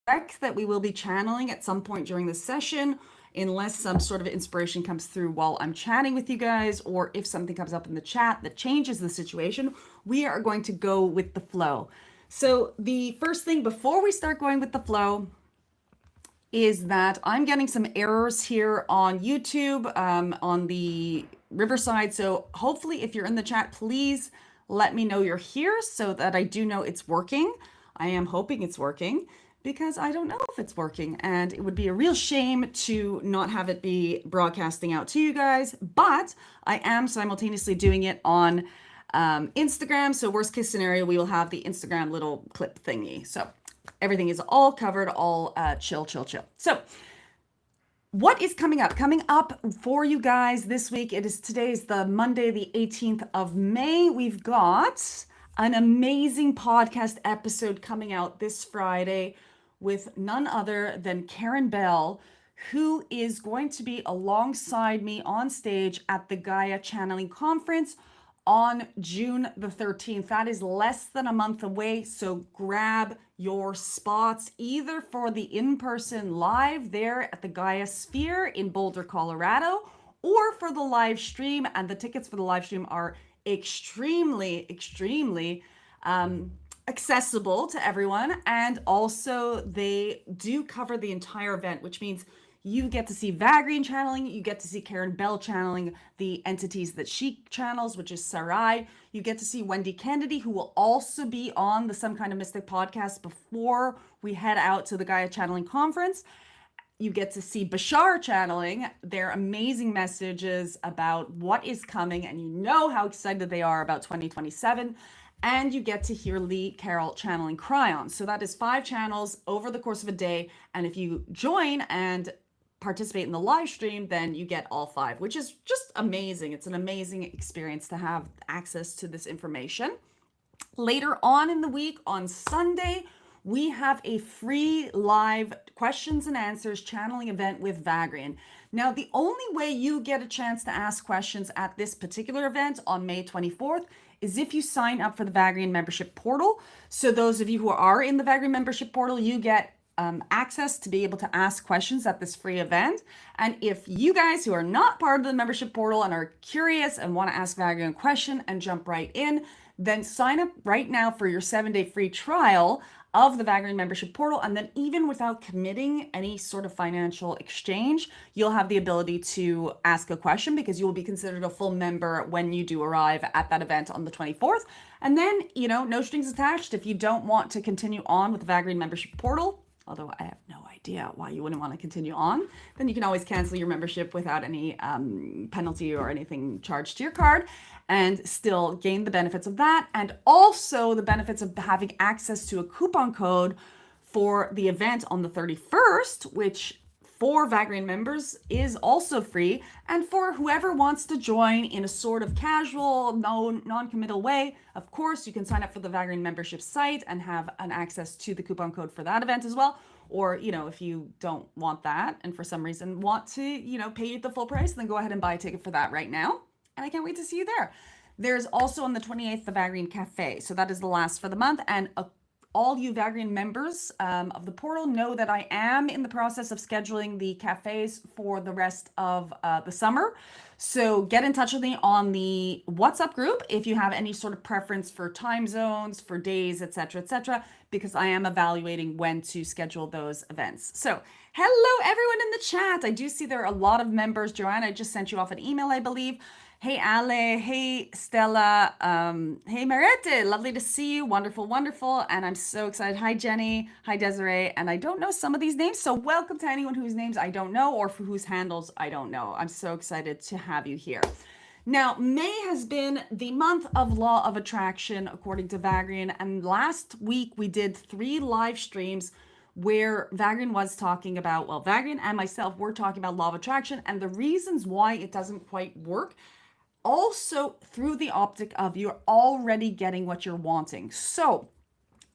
that we will be channeling at some point during the session, unless some sort of inspiration comes through while I'm chatting with you guys, or if something comes up in the chat that changes the situation, we are going to go with the flow. So the first thing before we start going with the flow is that I'm getting some errors here on YouTube, on the Riverside. So hopefully if you're in the chat, please let me know you're here so that I do know it's working. I am hoping it's working because I don't know if it's working, and it would be a real shame to not have it be broadcasting out to you guys, but I am simultaneously doing it on Instagram. So worst case scenario, we will have the Instagram little clip thingy. So everything is all covered, all chill. So what is coming up? Coming up for you guys this week, today is the Monday, the 18th of May. We've got an amazing podcast episode coming out this Friday with none other than Karen Bell, who is going to be alongside me on stage at the Gaia Channeling Conference on June the 13th. That is less than a month away, so grab your spots either for the in-person live there at the Gaia Sphere in Boulder, Colorado, or for the live stream. And the tickets for the live stream are extremely accessible to everyone. And also they do cover the entire event, which means you get to see Vagrian channeling, you get to see Karen Bell channeling the entities that she channels, which is Sarai. You get to see Wendy Kennedy, who will also be on the Some Kind of Mystic podcast before we head out to the Gaia Channeling Conference. You get to see Bashar channeling their amazing messages about what is coming, and you know how excited they are about 2027. And you get to hear Lee Carroll channeling Cryon. So that is 5 channels over the course of a day. And if you join and participate in the live stream, then you get all 5, which is just amazing. It's an amazing experience to have access to this information. Later on in the week, on Sunday, we have a free live questions and answers channeling event with Vagrian. Now, the only way you get a chance to ask questions at this particular event on May 24th is if you sign up for the Vagrian membership portal. So those of you who are in the Vagrian membership portal, you get access to be able to ask questions at this free event. And if you guys who are not part of the membership portal and are curious and want to ask Vagrian a question and jump right in, then sign up right now for your 7-day free trial of the Vagrian membership portal. And then even without committing any sort of financial exchange, you'll have the ability to ask a question because you will be considered a full member when you do arrive at that event on the 24th. And then, no strings attached. If you don't want to continue on with the Vagrian membership portal, although I have no idea why you wouldn't want to continue on, then you can always cancel your membership without any penalty or anything charged to your card and still gain the benefits of that. And also the benefits of having access to a coupon code for the event on the 31st, which for Vagrian members is also free. And for whoever wants to join in a sort of casual, non-committal way, of course, you can sign up for the Vagrian membership site and have an access to the coupon code for that event as well. Or, if you don't want that and for some reason want to, pay the full price, then go ahead and buy a ticket for that right now. And I can't wait to see you there. There's also on the 28th, the Vagrian Cafe. So that is the last for the month. And all you Vagrian members of the portal know that I am in the process of scheduling the cafes for the rest of the summer. So get in touch with me on the WhatsApp group if you have any sort of preference for time zones, for days, etc., because I am evaluating when to schedule those events. So hello, everyone in the chat. I do see there are a lot of members. Joanna, I just sent you off an email, I believe. Hey, Ale. Hey, Stella. Hey, Mariette. Lovely to see you. Wonderful. And I'm so excited. Hi, Jenny. Hi, Desiree. And I don't know some of these names, so welcome to anyone whose names I don't know or for whose handles I don't know. I'm so excited to have you here. Now, May has been the month of Law of Attraction, according to Vagrian. And last week, we did 3 live streams where Vagrian was talking about, Vagrian and myself were talking about Law of Attraction and the reasons why it doesn't quite work. Also through the optic of you're already getting what you're wanting. So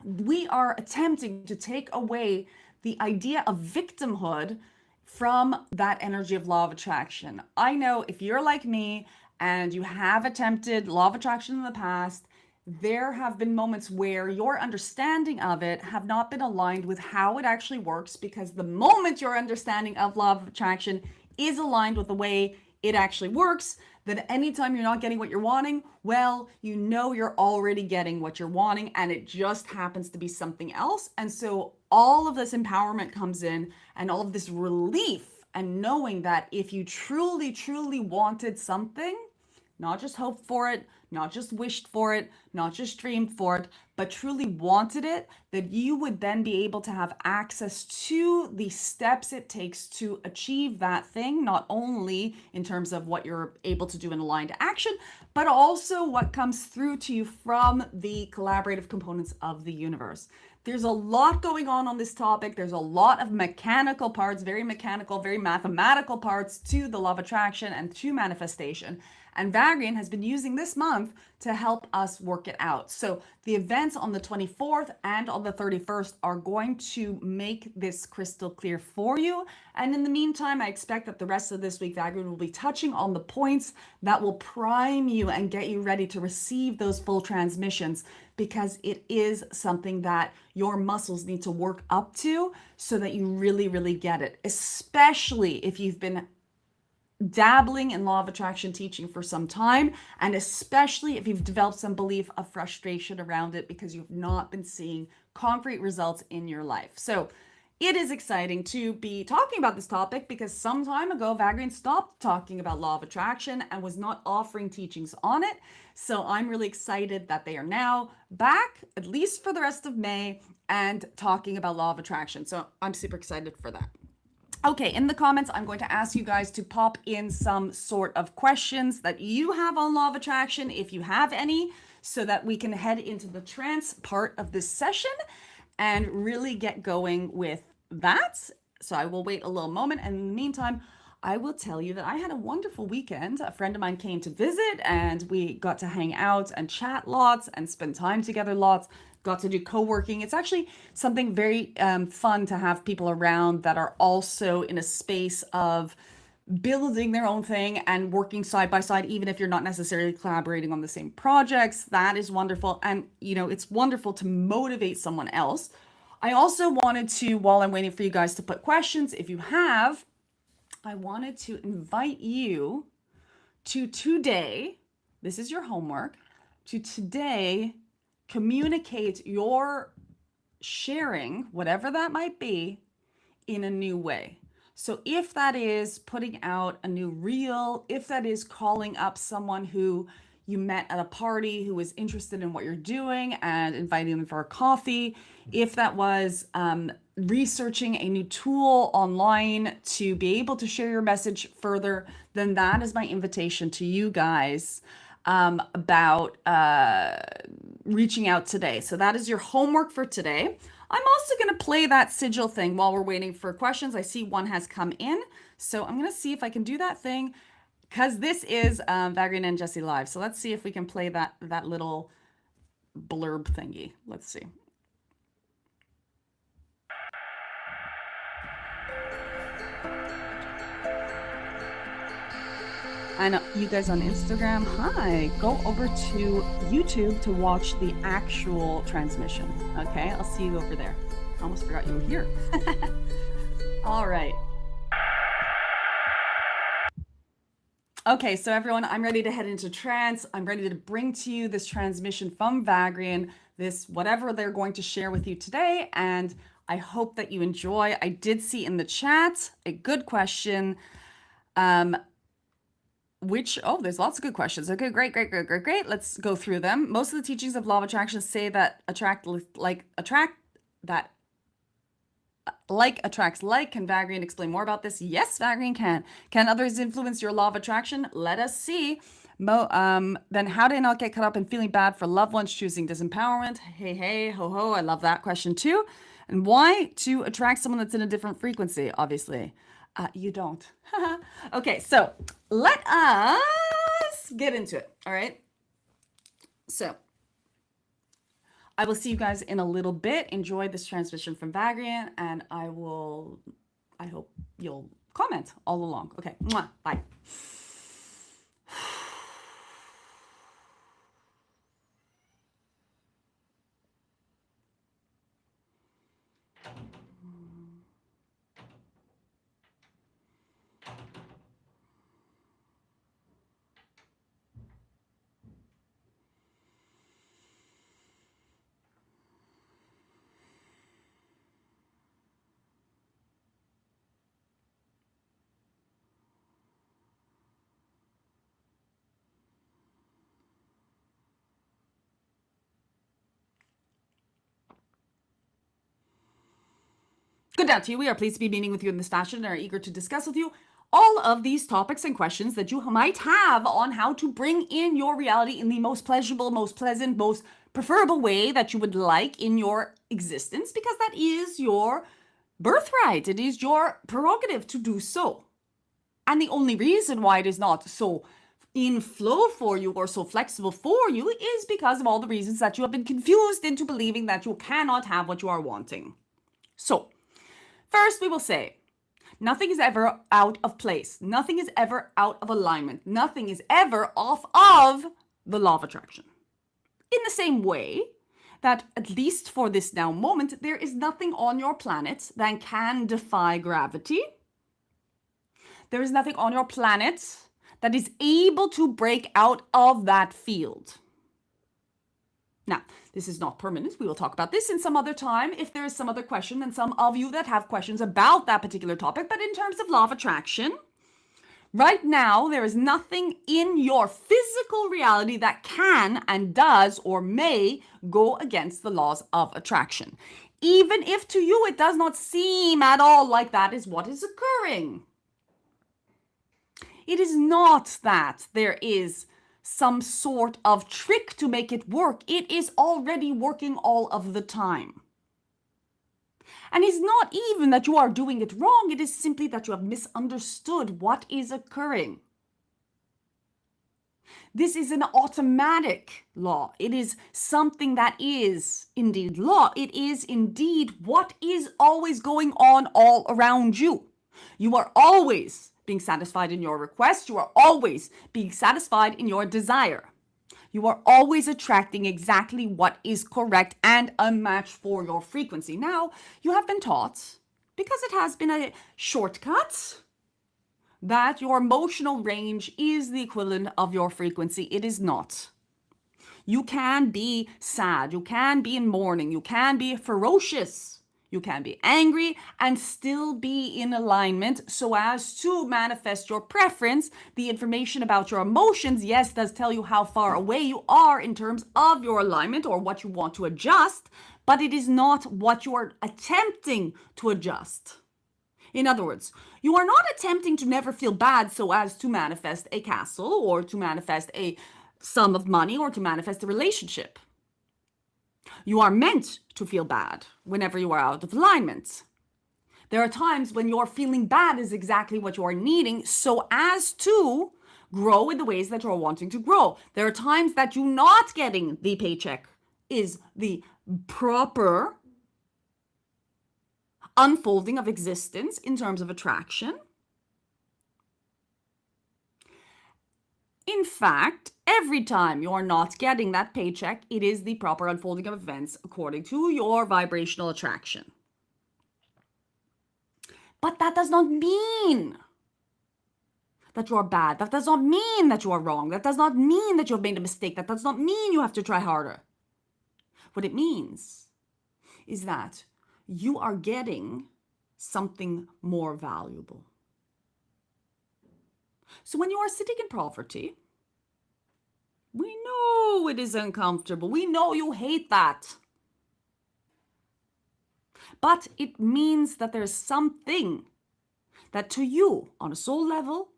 we are attempting to take away the idea of victimhood from that energy of Law of Attraction. I know if you're like me and you have attempted Law of Attraction in the past, there have been moments where your understanding of it have not been aligned with how it actually works, because the moment your understanding of law of attraction is aligned with the way it actually works, then anytime you're not getting what you're wanting, well, you know you're already getting what you're wanting, and it just happens to be something else. And so all of this empowerment comes in, and all of this relief, and knowing that if you truly, truly wanted something, not just hoped for it, not just wished for it, not just dreamed for it, but truly wanted it, that you would then be able to have access to the steps it takes to achieve that thing, not only in terms of what you're able to do in aligned action, but also what comes through to you from the collaborative components of the universe. There's a lot going on this topic. There's a lot of mechanical parts, very mechanical, very mathematical parts to the law of attraction and to manifestation. And Vagrian has been using this month to help us work it out. So the events on the 24th and on the 31st are going to make this crystal clear for you. And in the meantime, I expect that the rest of this week, Vagrian will be touching on the points that will prime you and get you ready to receive those full transmissions, because it is something that your muscles need to work up to so that you really, really get it, especially if you've been dabbling in law of attraction teaching for some time, and especially if you've developed some belief of frustration around it because you've not been seeing concrete results in your life. So it is exciting to be talking about this topic, because some time ago Vagrian stopped talking about law of attraction and was not offering teachings on it. So I'm really excited that they are now back, at least for the rest of May, and talking about law of attraction. So I'm super excited for that. Okay, in the comments, I'm going to ask you guys to pop in some sort of questions that you have on law of attraction, if you have any, so that we can head into the trance part of this session and really get going with that. So I will wait a little moment, and in the meantime, I will tell you that I had a wonderful weekend. A friend of mine came to visit, and we got to hang out and chat lots and spend time together lots. Got to do co-working. It's actually something very fun to have people around that are also in a space of building their own thing and working side by side, even if you're not necessarily collaborating on the same projects. That is wonderful. And, you know, it's wonderful to motivate someone else. I also wanted to, while I'm waiting for you guys to put questions, if you have, I wanted to invite you to today, this is your homework, to today communicate your sharing, whatever that might be, in a new way. So if that is putting out a new reel, if that is calling up someone who you met at a party who was interested in what you're doing and inviting them for a coffee, if that was researching a new tool online to be able to share your message further, then that is my invitation to you guys about reaching out today. So that is your homework for today. I'm also going to play that sigil thing while we're waiting for questions. I see one has come in, so I'm going to see if I can do that thing, because this is Vagrian and Jessie Live. So let's see if we can play that little blurb thingy. Let's see. And you guys on Instagram, hi, go over to YouTube to watch the actual transmission. Okay, I'll see you over there. Almost forgot you were here. All right. Okay, so everyone, I'm ready to head into trance. I'm ready to bring to you this transmission from Vagrian, this whatever they're going to share with you today, and I hope that you enjoy. I did see in the chat a good question. There's lots of good questions. Okay, great. Let's go through them. Most of the teachings of law of attraction say that attracts like. Can Vagrian explain more about this? Yes, Vagrian can. Can others influence your law of attraction? Let us see. Then how do I not get caught up in feeling bad for loved ones choosing disempowerment? Hey, ho, I love that question too. And why to attract someone that's in a different frequency? Obviously. You don't. Okay, so let us get into it. All right. So I will see you guys in a little bit. Enjoy this transmission from Vagrian, and I hope you'll comment all along. Okay, mwah, bye. Good day to you. We are pleased to be meeting with you in this fashion and are eager to discuss with you all of these topics and questions that you might have on how to bring in your reality in the most pleasurable, most pleasant, most preferable way that you would like in your existence, because that is your birthright. It is your prerogative to do so. And the only reason why it is not so in flow for you or so flexible for you is because of all the reasons that you have been confused into believing that you cannot have what you are wanting. So, first we will say, nothing is ever out of place. Nothing is ever out of alignment. Nothing is ever off of the law of attraction. In the same way that, at least for this now moment, there is nothing on your planet that can defy gravity. There is nothing on your planet that is able to break out of that field. Now, this is not permanent. We will talk about this in some other time if there is some other question and some of you that have questions about that particular topic. But in terms of law of attraction, right now, there is nothing in your physical reality that can and does or may go against the laws of attraction. Even if to you it does not seem at all like that is what is occurring. It is not that there is some sort of trick to make it work. It is already working all of the time. And it's not even that you are doing it wrong. It is simply that you have misunderstood what is occurring. This is an automatic law. It is something that is indeed law. It is indeed what is always going on all around you. You are always being satisfied in your request. You are always being satisfied in your desire. You are always attracting exactly what is correct and a match for your frequency. Now, you have been taught, because it has been a shortcut, that your emotional range is the equivalent of your frequency. It is not. You can be sad. You can be in mourning. You can be ferocious. You can be angry and still be in alignment so as to manifest your preference. The information about your emotions, yes, does tell you how far away you are in terms of your alignment or what you want to adjust, but it is not what you are attempting to adjust. In other words, you are not attempting to never feel bad so as to manifest a castle or to manifest a sum of money or to manifest a relationship. You are meant to feel bad whenever you are out of alignment. There are times when your feeling bad is exactly what you are needing so as to grow in the ways that you're wanting to grow. There are times that you not getting the paycheck is the proper unfolding of existence in terms of attraction. In fact, every time you're not getting that paycheck, it is the proper unfolding of events according to your vibrational attraction. But that does not mean that you are bad. That does not mean that you are wrong. That does not mean that you have made a mistake. That does not mean you have to try harder. What it means is that you are getting something more valuable. So when you are sitting in poverty, we know it is uncomfortable. We know you hate that. But it means that there's something that to you on a soul level,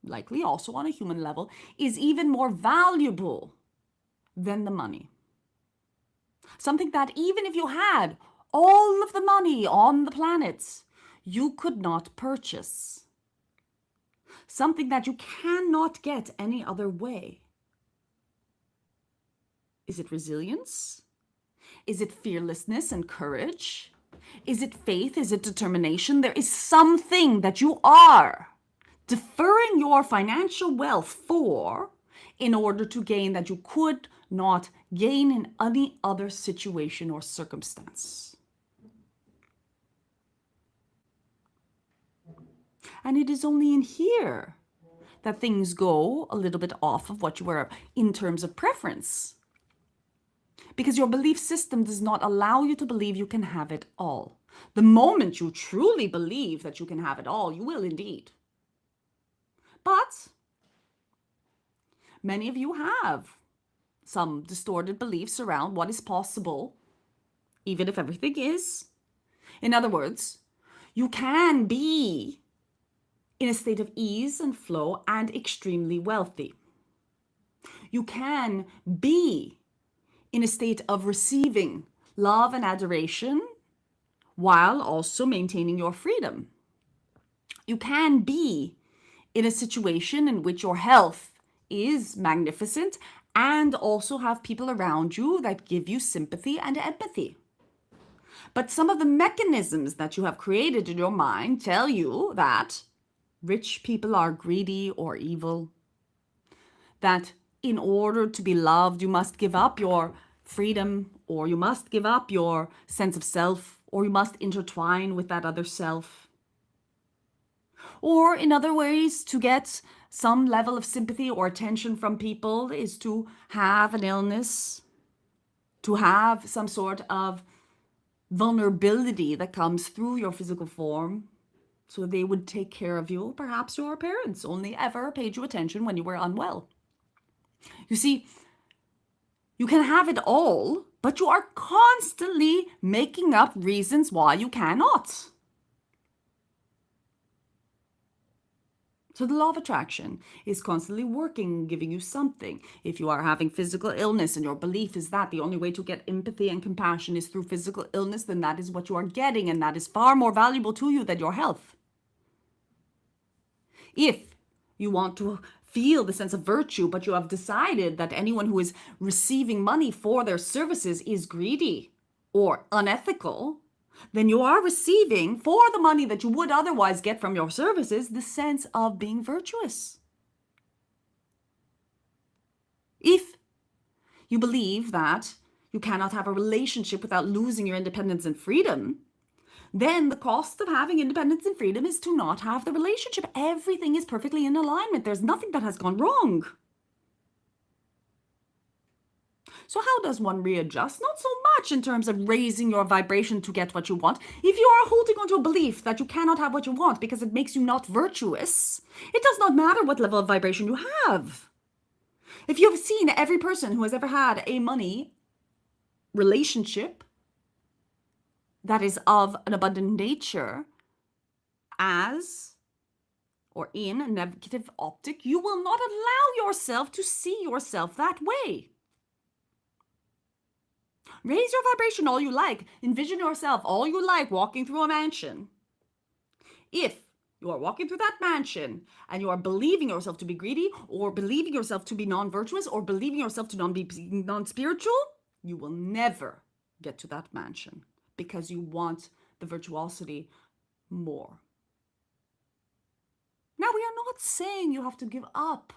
likely also on a human level, is even more valuable than the money. Something that even if you had all of the money on the planet, you could not purchase. Something that you cannot get any other way. Is it resilience? Is it fearlessness and courage? Is it faith? Is it determination? There is something that you are deferring your financial wealth for in order to gain that you could not gain in any other situation or circumstance. And it is only in here that things go a little bit off of what you were in terms of preference. Because your belief system does not allow you to believe you can have it all. The moment you truly believe that you can have it all, you will indeed. But many of you have some distorted beliefs around what is possible, even if everything is. In other words, you can be in a state of ease and flow and extremely wealthy. You can be in a state of receiving love and adoration while also maintaining your freedom. You can be in a situation in which your health is magnificent and also have people around you that give you sympathy and empathy. But some of the mechanisms that you have created in your mind tell you that rich people are greedy or evil, that in order to be loved, you must give up your freedom, or you must give up your sense of self, or you must intertwine with that other self. Or in other ways, to get some level of sympathy or attention from people is to have an illness, to have some sort of vulnerability that comes through your physical form, so they would take care of you. Perhaps your parents only ever paid you attention when you were unwell. You see, you can have it all, but you are constantly making up reasons why you cannot. So the law of attraction is constantly working, giving you something. If you are having physical illness and your belief is that the only way to get empathy and compassion is through physical illness, then that is what you are getting, and that is far more valuable to you than your health. If you want to feel the sense of virtue, but you have decided that anyone who is receiving money for their services is greedy or unethical, then you are receiving for the money that you would otherwise get from your services the sense of being virtuous. If you believe that you cannot have a relationship without losing your independence and freedom, then the cost of having independence and freedom is to not have the relationship. Everything is perfectly in alignment. There's nothing that has gone wrong. So how does one readjust? Not so much in terms of raising your vibration to get what you want. If you are holding onto a belief that you cannot have what you want because it makes you not virtuous, it does not matter what level of vibration you have. If you have seen every person who has ever had a money relationship that is of an abundant nature as or in a negative optic, you will not allow yourself to see yourself that way. Raise your vibration all you like. Envision yourself all you like walking through a mansion. If you are walking through that mansion and you are believing yourself to be greedy, or believing yourself to be non-virtuous, or believing yourself to be non-spiritual, you will never get to that mansion because you want the virtuosity more. Now, we are not saying you have to give up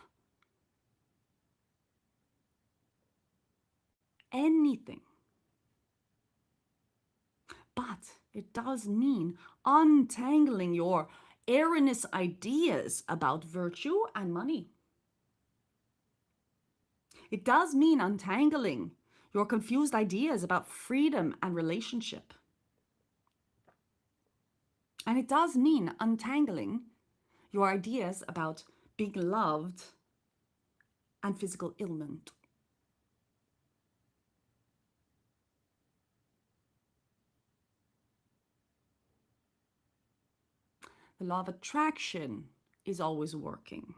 anything, but it does mean untangling your erroneous ideas about virtue and money. It does mean untangling your confused ideas about freedom and relationship. And it does mean untangling your ideas about being loved and physical ailment. The law of attraction is always working.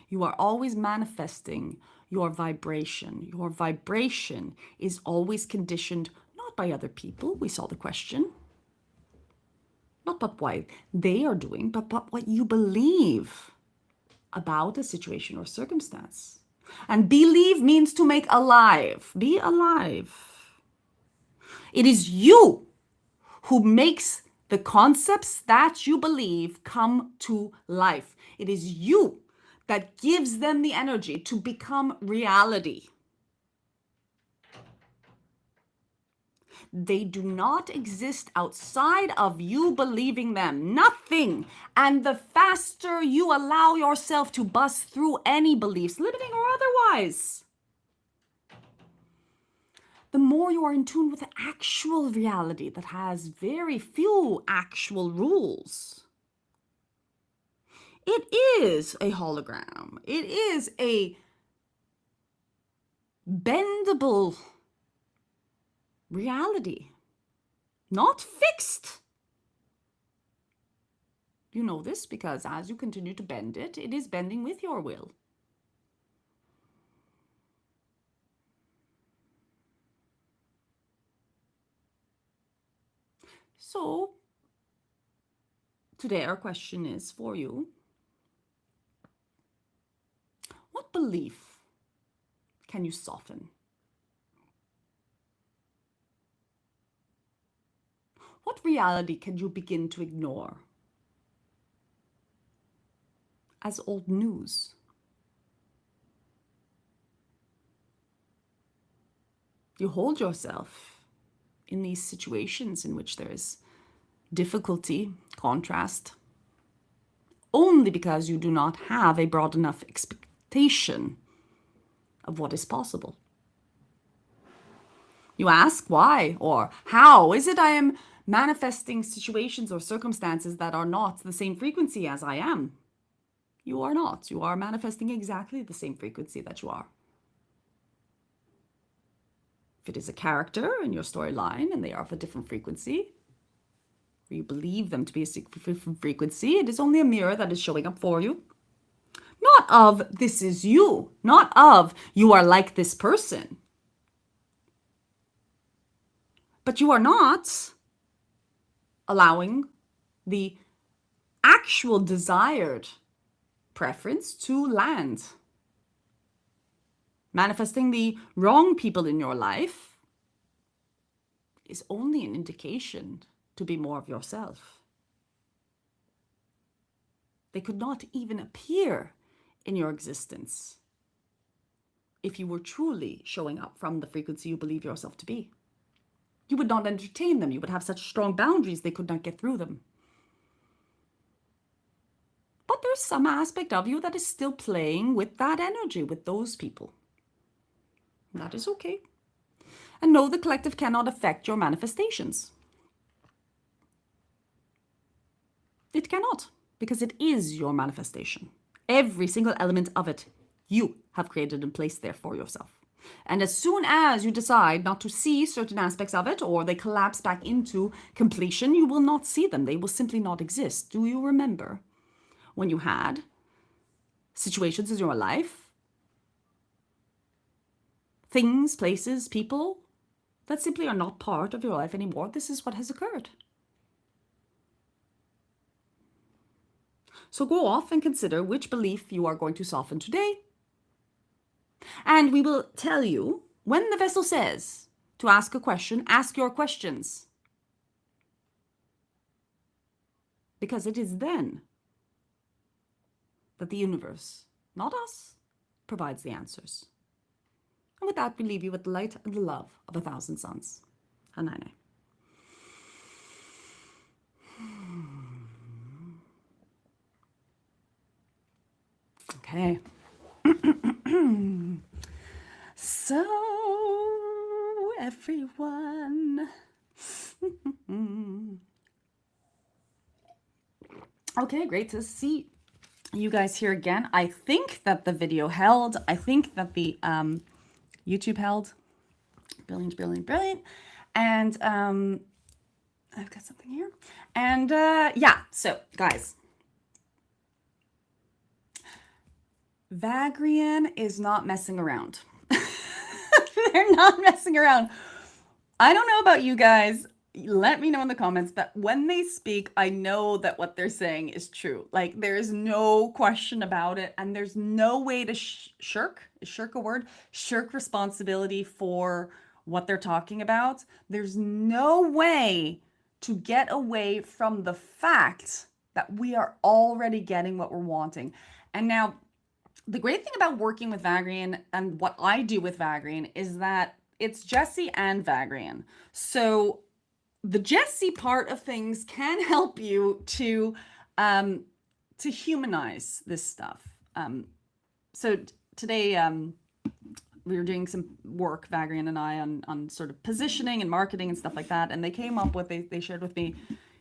You are always manifesting your vibration. Your vibration is always conditioned not by other people. We saw the question. Not by what they are doing, but what you believe about a situation or circumstance. And believe means to make alive. Be alive. It is you who makes the concepts that you believe come to life. It is you that gives them the energy to become reality. They do not exist outside of you believing them. Nothing. And the faster you allow yourself to bust through any beliefs, limiting or otherwise, the more you are in tune with the actual reality that has very few actual rules. It is a hologram. It is a bendable reality. not fixed. You know this because as you continue to bend it, it is bending with your will. So today our question is for you. What belief can you soften? What reality can you begin to ignore as old news? You hold yourself in these situations in which there is difficulty, contrast, only because you do not have a broad enough expectation of what is possible. You ask why or how is it I am manifesting situations or circumstances that are not the same frequency as I am? You are not. You are manifesting exactly the same frequency that you are. If it is a character in your storyline and they are of a different frequency, or you believe them to be a different frequency, it is only a mirror that is showing up for you. Not of this is you, not of you are like this person. But you are not allowing the actual desired preference to land. Manifesting the wrong people in your life is only an indication to be more of yourself. They could not even appear in your existence if you were truly showing up from the frequency you believe yourself to be. You would not entertain them. You would have such strong boundaries they could not get through them. But there's some aspect of you that is still playing with that energy, with those people. And that is okay. And no, the collective cannot affect your manifestations. It cannot, because it is your manifestation. Every single element of it, you have created and placed there for yourself. And as soon as you decide not to see certain aspects of it, or they collapse back into completion, you will not see them. They will simply not exist. Do you remember when you had situations in your life, things, places, people that simply are not part of your life anymore? This is what has occurred. So go off and consider which belief you are going to soften today. And we will tell you when the vessel says to ask a question, ask your questions. Because it is then that the universe, not us, provides the answers. And with that, we leave you with the light and the love of 1,000 suns. Hanane. Okay. So, everyone. Okay, great to see you guys here again. I think that the video held. I think that the YouTube held. Brilliant, brilliant, brilliant. And I've got something here. And yeah, so guys. Vagrian is not messing around. They're not messing around. I don't know about you guys. Let me know in the comments, but when they speak, I know that what they're saying is true. Like, there is no question about it, and there's no way to shirk. Is shirk a word? Shirk responsibility for what they're talking about. There's no way to get away from the fact that we are already getting what we're wanting. And now, the great thing about working with Vagrian and what I do with Vagrian is that it's Jessie and Vagrein. So the Jessie part of things can help you to humanize this stuff. So today we were doing some work, Vagrian and I, on sort of positioning and marketing and stuff like that. And they came up with, they shared with me,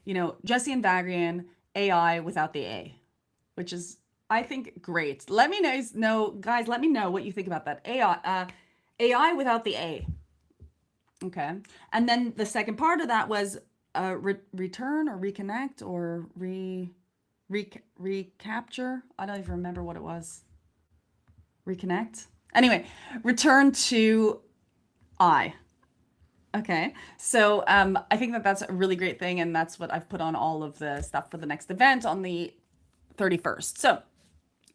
you know, Jessie and Vagrein, AI without the A, which is, I think, great. Let me know, guys, let me know what you think about that. AI without the A. Okay. And then the second part of that was return or reconnect or recapture. I don't even remember what it was. Reconnect. Anyway, return to I. Okay, so I think that that's a really great thing, and that's what I've put on all of the stuff for the next event on the 31st. So I'm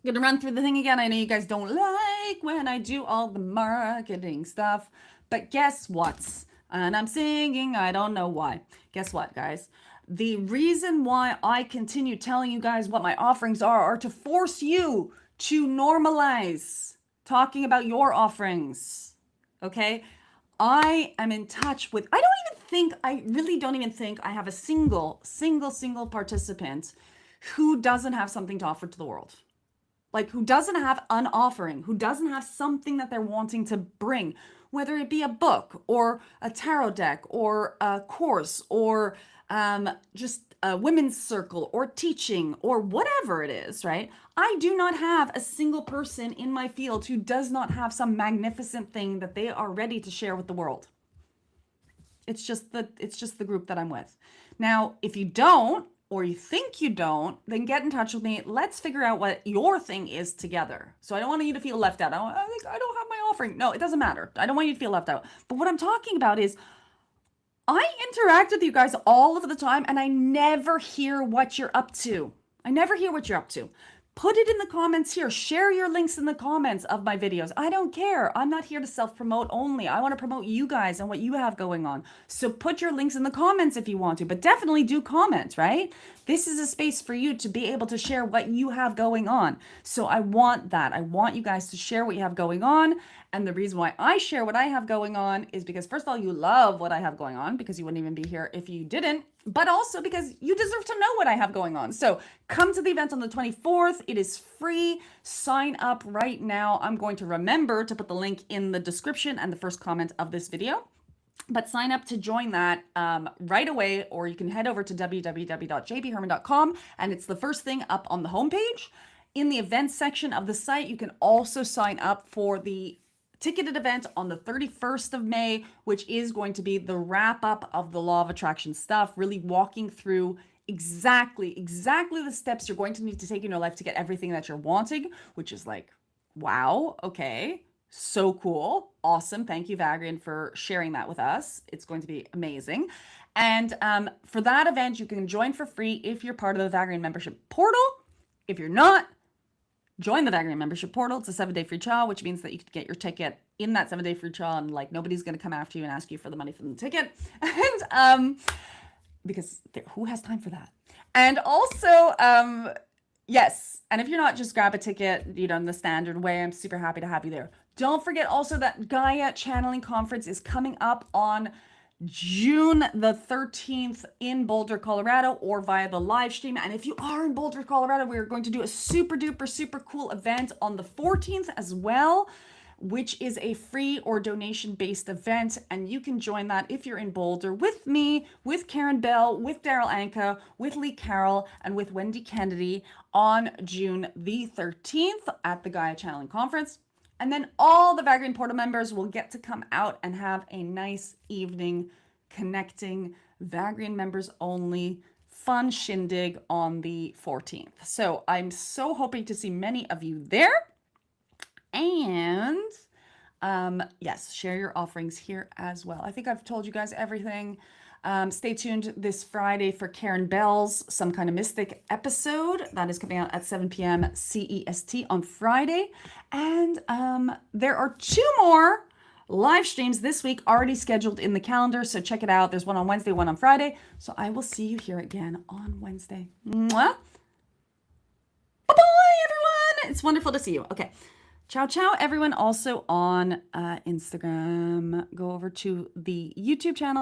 gonna run through the thing again. I know you guys don't like when I do all the marketing stuff, but guess what? And I'm singing, I don't know why. Guess what, guys? The reason why I continue telling you guys what my offerings are to force you to normalize talking about your offerings. Okay? I am in touch with, I really don't even think I have a single participant who doesn't have something to offer to the world. Like, who doesn't have an offering, who doesn't have something that they're wanting to bring, whether it be a book or a tarot deck or a course or just a women's circle or teaching or whatever it is, right? I do not have a single person in my field who does not have some magnificent thing that they are ready to share with the world. It's just the group that I'm with. Now, if you don't, or you think you don't, then get in touch with me. Let's figure out what your thing is together. So I don't want you to feel left out. I don't have my offering. No, it doesn't matter. I don't want you to feel left out. But what I'm talking about is I interact with you guys all of the time, and I never hear what you're up to. I never hear what you're up to. Put it in the comments here. Share your links in the comments of my videos. I don't care. I'm not here to self-promote only. I want to promote you guys and what you have going on. So put your links in the comments if you want to, but definitely do comment, right? This is a space for you to be able to share what you have going on. So I want that. I want you guys to share what you have going on. And the reason why I share what I have going on is because, first of all, you love what I have going on, because you wouldn't even be here if you didn't, but also because you deserve to know what I have going on. So come to the event on the 24th. It is free. Sign up right now. I'm going to remember to put the link in the description and the first comment of this video. But sign up to join that right away, or you can head over to www.jbherman.com, and it's the first thing up on the homepage. In the events section of the site, you can also sign up for the ticketed event on the 31st of May, which is going to be the wrap up of the law of attraction stuff, really walking through exactly the steps you're going to need to take in your life to get everything that you're wanting, which is like, wow, okay, so cool, awesome. Thank you, Vagrian, for sharing that with us. It's going to be amazing. And for that event, you can join for free if you're part of the Vagrian membership portal. If you're not, join the Vagrian membership portal. It's a 7-day free trial, which means that you could get your ticket in that 7-day free trial, and like nobody's going to come after you and ask you for the money for the ticket. And because who has time for that? And also, yes, and if you're not, just grab a ticket, you know, in the standard way. I'm super happy to have you there. Don't forget also that Gaia Channeling Conference is coming up on June the 13th in Boulder, Colorado, or via the live stream. And if you are in Boulder, Colorado, we're going to do a super duper super cool event on the 14th as well, which is a free or donation based event. And you can join that if you're in Boulder with me, with Karen Bell, with Daryl Anka, with Lee Carroll, and with Wendy Kennedy on June the 13th at the Gaia Channeling Conference. And then all the Vagrian Portal members will get to come out and have a nice evening connecting, Vagrian members only, fun shindig on the 14th. So I'm so hoping to see many of you there. And yes, share your offerings here as well. I think I've told you guys everything. Stay tuned this Friday for Karen Bell's Some Kind of Mystic episode. That is coming out at 7 p.m. CEST on Friday. And there are 2 more live streams this week already scheduled in the calendar. So check it out. There's one on Wednesday, one on Friday. So I will see you here again on Wednesday. Mwah. Bye-bye, everyone. It's wonderful to see you. Okay. Ciao, ciao, everyone. Also on Instagram, go over to the YouTube channel.